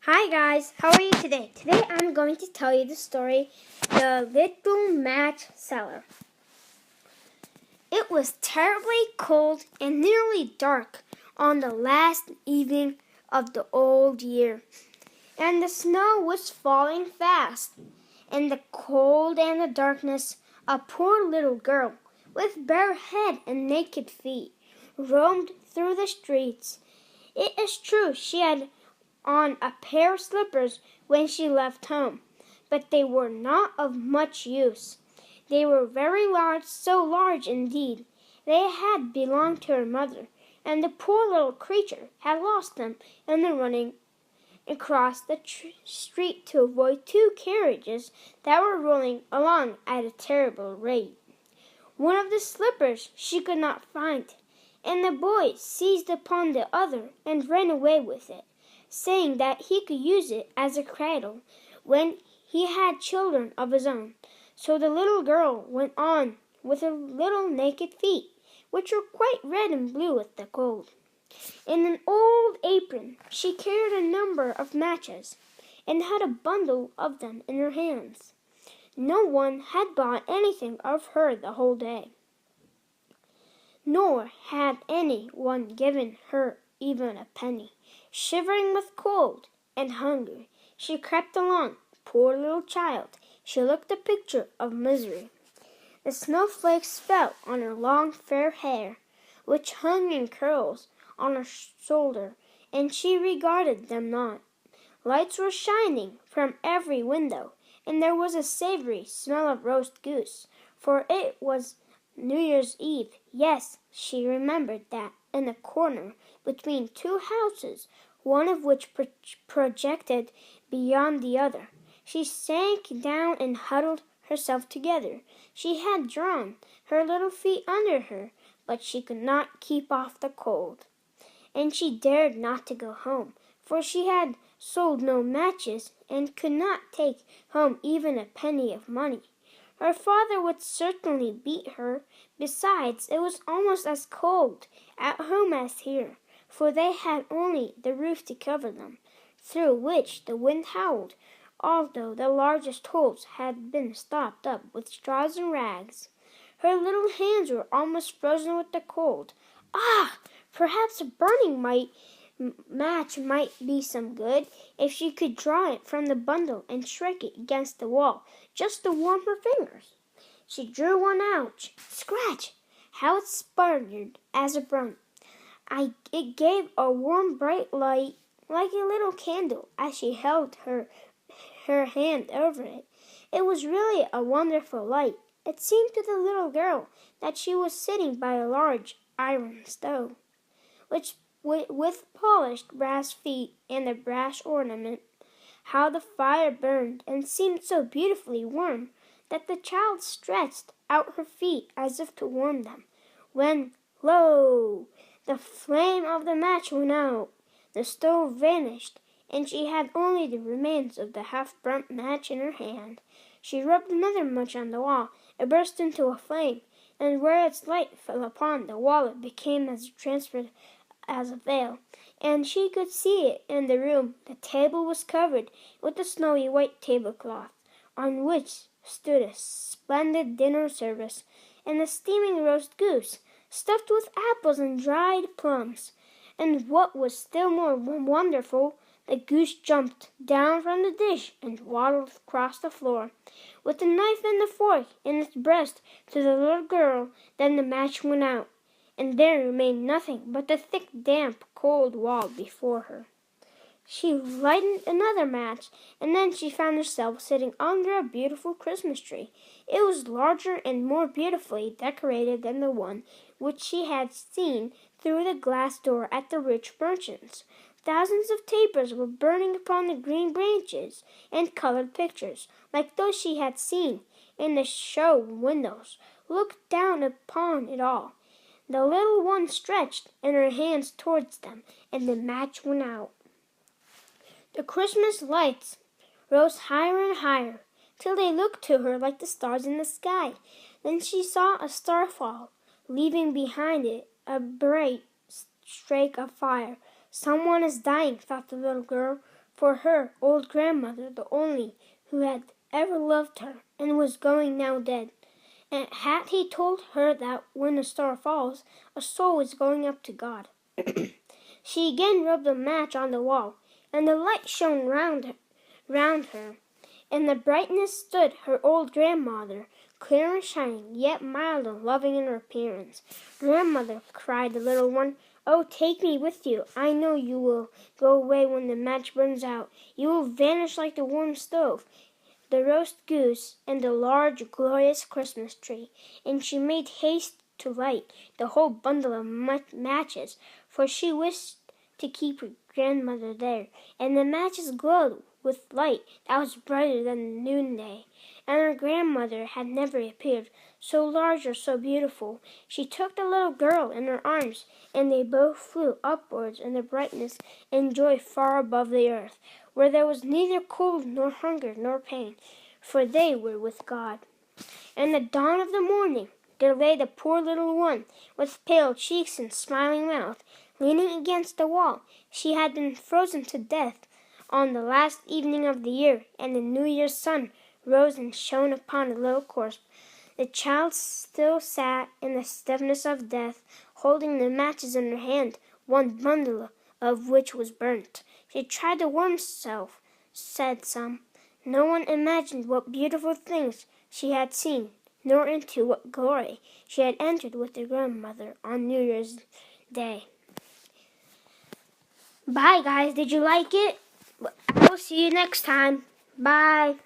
Hi guys, how are you today? Today I'm going to tell you the story, The Little Match Seller. It was terribly cold and nearly dark on the last evening of the old year, and the snow was falling fast. In the cold and the darkness, a poor little girl, with bare head and naked feet, roamed through the streets. It is true she had on a pair of slippers when she left home, but they were not of much use. They were very large, so large indeed. They had belonged to her mother, and the poor little creature had lost them in the running across the street to avoid two carriages that were rolling along at a terrible rate. One of the slippers she could not find, and the boy seized upon the other and ran away with it, saying that he could use it as a cradle when he had children of his own. So the little girl went on with her little naked feet, which were quite red and blue with the cold. In an old apron she carried a number of matches, and had a bundle of them in her hands. No one had bought anything of her the whole day, nor had any one given her even a penny. Shivering with cold and hunger, she crept along. Poor little child, she looked a picture of misery. The snowflakes fell on her long fair hair, which hung in curls on her shoulder, and she regarded them not. Lights were shining from every window, and there was a savory smell of roast goose, for it was New Year's Eve. Yes, she remembered that in a corner between two houses, one of which projected beyond the other, she sank down and huddled herself together. She had drawn her little feet under her, but she could not keep off the cold, and she dared not to go home, for she had sold no matches and could not take home even a penny of money. Her father would certainly beat her. Besides, it was almost as cold at home as here, for they had only the roof to cover them, through which the wind howled, although the largest holes had been stopped up with straws and rags. Her little hands were almost frozen with the cold. Ah! Perhaps a burning match might be some good, if she could draw it from the bundle and strike it against the wall, just to warm her fingers. She drew one out. Scratch! How it sputtered as it burned. It gave a warm, bright light, like a little candle, as she held her hand over it. It was really a wonderful light. It seemed to the little girl that she was sitting by a large iron stove, which with polished brass feet and a brass ornament. How the fire burned and seemed so beautifully warm that the child stretched out her feet as if to warm them, when, lo! The flame of the match went out, the stove vanished, and she had only the remains of the half-burnt match in her hand. She rubbed another match on the wall. It burst into a flame, and where its light fell upon the wall it became as transparent as a veil, and she could see it in the room. The table was covered with a snowy white tablecloth, on which stood a splendid dinner service, and a steaming roast goose, stuffed with apples and dried plums. And what was still more wonderful, the goose jumped down from the dish and waddled across the floor, with the knife and the fork in its breast, to the little girl. Then the match went out, and there remained nothing but the thick, damp, cold wall before her. She lighted another match, and then she found herself sitting under a beautiful Christmas tree. It was larger and more beautifully decorated than the one which she had seen through the glass door at the rich merchant's. Thousands of tapers were burning upon the green branches, and colored pictures, like those she had seen in the show windows, looked down upon it all. The little one stretched in her hands towards them, and the match went out. The Christmas lights rose higher and higher, till they looked to her like the stars in the sky. Then she saw a star fall, leaving behind it a bright streak of fire. Someone is dying, thought the little girl. for her old grandmother, the only who had ever loved her and was going now dead. And had he told her that when a star falls, a soul is going up to God? She again rubbed a match on the wall, and the light shone round her. In the brightness stood her old grandmother, clear and shining, yet mild and loving in her appearance. "Grandmother," cried the little one, "oh, take me with you. I know you will go away when the match burns out. You will vanish like the warm stove, the roast goose, and the large, glorious Christmas tree." And she made haste to light the whole bundle of matches, for she wished to keep her grandmother there. And the matches glowed with light that was brighter than the noonday, and her grandmother had never appeared so large or so beautiful. She took the little girl in her arms, and they both flew upwards in the brightness and joy far above the earth, where there was neither cold nor hunger nor pain, for they were with God. In the dawn of the morning there lay the poor little one, with pale cheeks and smiling mouth, leaning against the wall. She had been frozen to death on the last evening of the year, and the New Year's sun rose and shone upon the little corpse. The child still sat in the stiffness of death, holding the matches in her hand, one bundle of which was burnt. She tried to warm herself, said some. No one imagined what beautiful things she had seen, nor into what glory she had entered with her grandmother on New Year's Day. Bye, guys. Did you like it? I will see you next time. Bye.